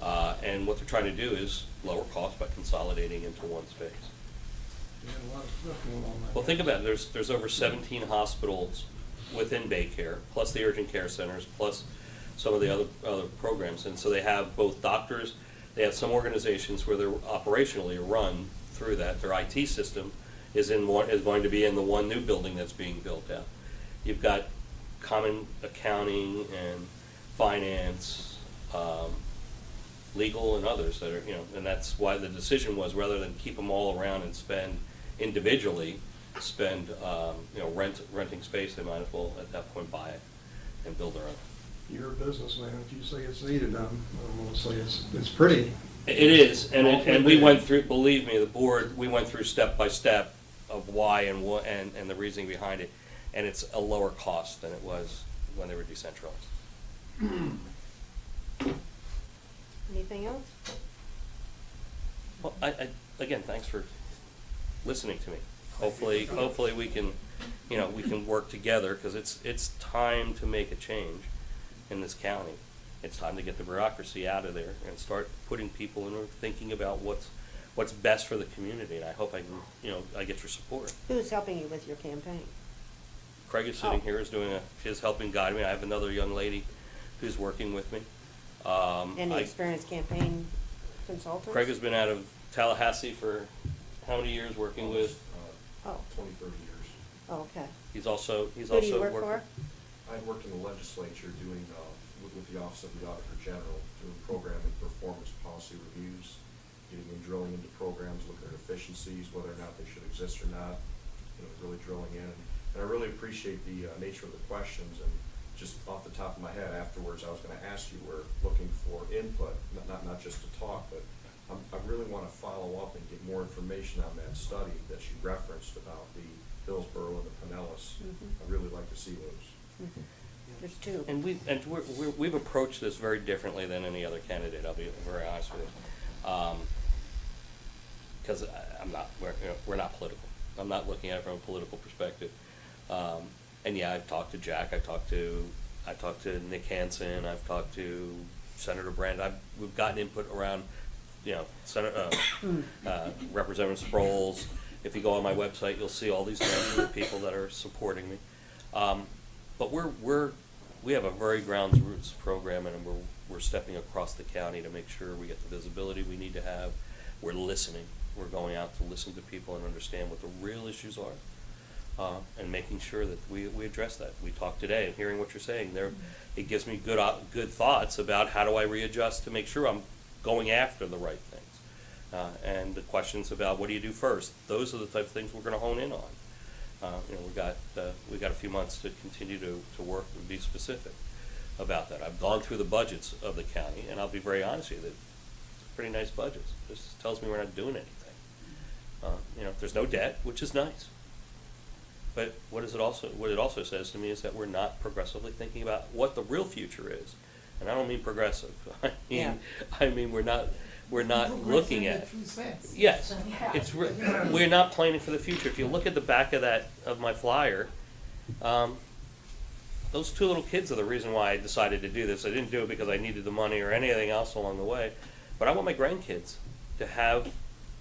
And what they're trying to do is lower costs by consolidating into one space. Yeah, a lot of stuff going on there. Well, think about it, there's over 17 hospitals within Baycare, plus the urgent care centers, plus some of the other programs. And so they have both doctors, they have some organizations where they're operationally run through that. Their IT system is going to be in the one new building that's being built out. You've got common accounting and finance, legal and others that are, and that's why the decision was, rather than keep them all around and spend individually, renting space, they might as well at that point buy it and build their own. You're a businessman. If you say it's needed, I'm gonna say it's pretty. It is, and we went through, believe me, the board, we went through step by step of why and what, and the reasoning behind it, and it's a lower cost than it was when they were decentralized. Anything else? Well, again, thanks for listening to me. Hopefully we can, we can work together, because it's time to make a change in this county. It's time to get the bureaucracy out of there and start putting people in, thinking about what's best for the community, and I hope I can, I get your support. Who's helping you with your campaign? Craig is sitting Oh. here, is helping guide me. I have another young lady who's working with me. Any experienced campaign consultants? Craig has been out of Tallahassee for how many years working with? Oh, 20, 30 years. oh, okay. He's also Who do you work working. for? I worked in the legislature doing, with the Office of the Auditor General, doing program and performance policy reviews, getting and drilling into programs, looking at efficiencies, whether or not they should exist or not, really drilling in. And I really appreciate the nature of the questions, and just off the top of my head afterwards, I was gonna ask you, we're looking for input, not just to talk, but I really wanna follow up and get more information on that study that you referenced about the Hillsborough and the Pinellas. I'd really like to see those. There's two. And we've approached this very differently than any other candidate, I'll be very honest with you. Because we're not political. I'm not looking at it from a political perspective. And yeah, I've talked to Jack, I've talked to Nick Hansen, I've talked to Senator Brand. We've gotten input around, Representative Sproles. If you go on my website, you'll see all these names of people that are supporting me. But we have a very ground roots program, and we're stepping across the county to make sure we get the visibility we need to have. We're listening. We're going out to listen to people and understand what the real issues are, and making sure that we address that. We talked today, and hearing what you're saying there, it gives me good thoughts about how do I readjust to make sure I'm going after the right things. And the questions about what do you do first, those are the type of things we're going to hone in on. We got a few months to continue to work and be specific about that. I've gone through the budgets of the county, and I'll be very honest with you, that it's pretty nice budgets. This tells me we're not doing anything. There's no debt, which is nice. But what it also says to me is that we're not progressively thinking about what the real future is. And I don't mean progressive. I mean we're not looking at it. Yes, we're not planning for the future. If you look at the back of my flyer, those two little kids are the reason why I decided to do this. I didn't do it because I needed the money or anything else along the way, but I want my grandkids to have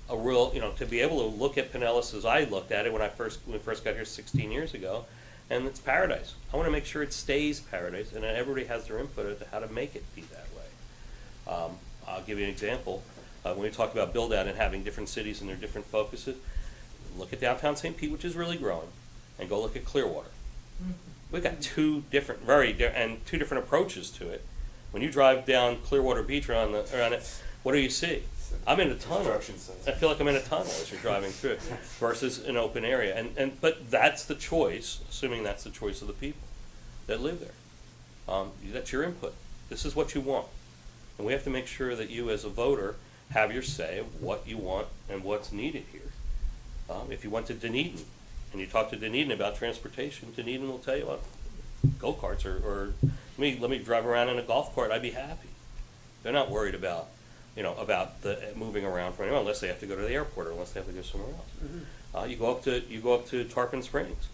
a real, to be able to look at Pinellas as I looked at it when we first got here 16 years ago, and it's paradise. I want to make sure it stays paradise, and everybody has their input as to how to make it be that way. I'll give you an example. When we talk about build out and having different cities and their different focuses, look at downtown St. Pete, which is really growing, and go look at Clearwater. We've got two different approaches to it. When you drive down Clearwater Beach around it, what do you see? I'm in a tunnel. Construction sites. I feel like I'm in a tunnel as you're driving through it versus an open area. But that's the choice, assuming that's the choice of the people that live there. That's your input. This is what you want. And we have to make sure that you as a voter have your say of what you want and what's needed here. If you went to Dunedin and you talk to Dunedin about transportation, Dunedin will tell you, well, go-karts or let me drive around in a golf cart, I'd be happy. They're not worried about, about the moving around for anyone unless they have to go to the airport or unless they have to go somewhere else. You go up to Tarpon Springs,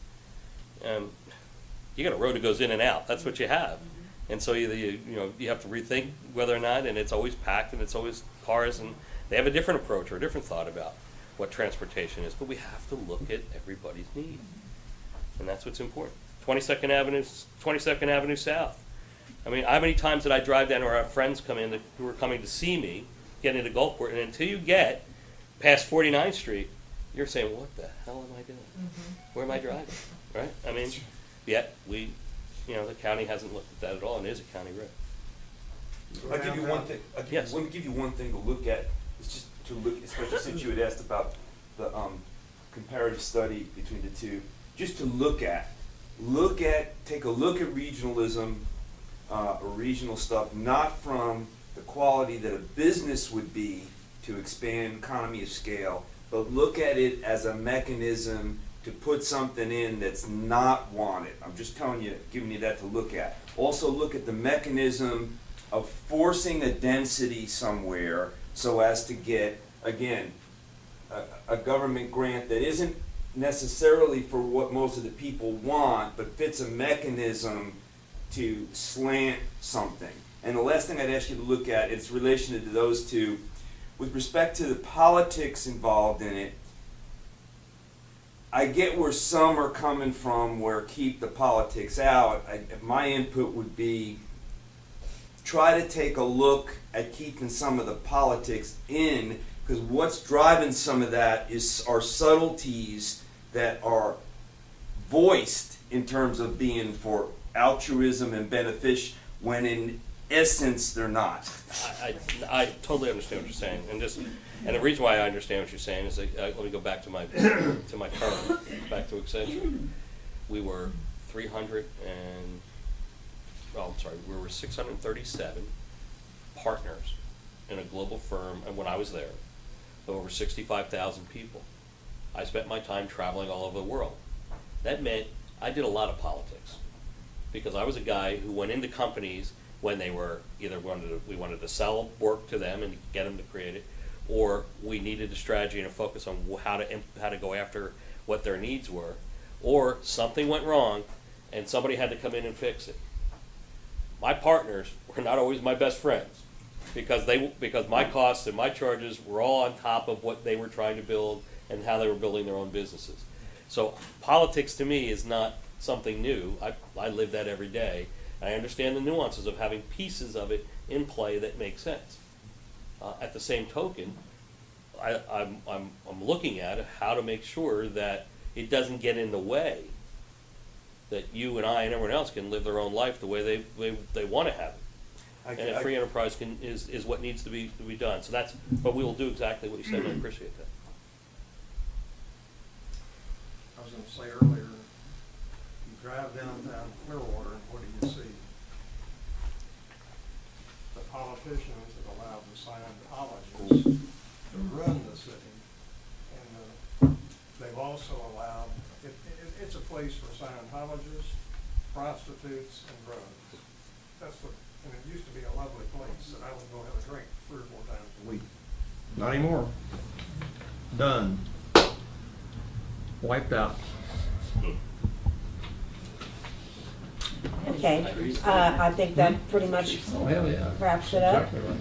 and you got a road that goes in and out. That's what you have, and so either you have to rethink whether or not, and it's always packed and it's always cars, and they have a different approach or a different thought about what transportation is. But we have to look at everybody's need, and that's what's important. 22nd Avenue South. I mean, how many times did I drive down, or our friends come in who were coming to see me, get into Gulfport, and until you get past 49th Street, you're saying, what the hell am I doing? Where am I driving? Right? I mean, yet the county hasn't looked at that at all, and it is a county road. I'll give you one thing. Yes. Let me give you one thing to look at. It's just to look, especially since you had asked about the comparative study between the two. Just to take a look at regionalism or regional stuff, not from the quality that a business would be to expand economy of scale, but look at it as a mechanism to put something in that's not wanted. I'm just telling you, giving you that to look at. Also look at the mechanism of forcing a density somewhere so as to get, again, a government grant that isn't necessarily for what most of the people want, but fits a mechanism to slant something. And the last thing I'd ask you to look at is relation to those two. With respect to the politics involved in it, I get where some are coming from, where keep the politics out. My input would be try to take a look at keeping some of the politics in, because what's driving some of that are subtleties that are voiced in terms of being for altruism and beneficial, when in essence they're not. I totally understand what you're saying, and the reason why I understand what you're saying is let me go back to my term, back to Accenture. We were 637 partners in a global firm, and when I was there, over 65,000 people. I spent my time traveling all over the world. That meant I did a lot of politics, because I was a guy who went into companies when they were either we wanted to sell work to them and get them to create it, or we needed a strategy and a focus on how to go after what their needs were, or something went wrong and somebody had to come in and fix it. My partners were not always my best friends, because my costs and my charges were all on top of what they were trying to build and how they were building their own businesses. So politics to me is not something new. I live that every day. I understand the nuances of having pieces of it in play that make sense. At the same token, I'm looking at how to make sure that it doesn't get in the way, that you and I and everyone else can live their own life the way they want to have it. And a free enterprise is what needs to be done. So but we will do exactly what you said, and I appreciate that. I was gonna say earlier, you drive downtown Clearwater, and what do you see? The politicians that allow the Scientologists to run the city, and they've also allowed, it's a place for Scientologists, prostitutes, and drugs. And it used to be a lovely place that I would go have a drink 3 or 4 times a week. Not anymore. Done. Wiped out. Okay, I think that pretty much Oh, hell yeah. wraps it up. Exactly right.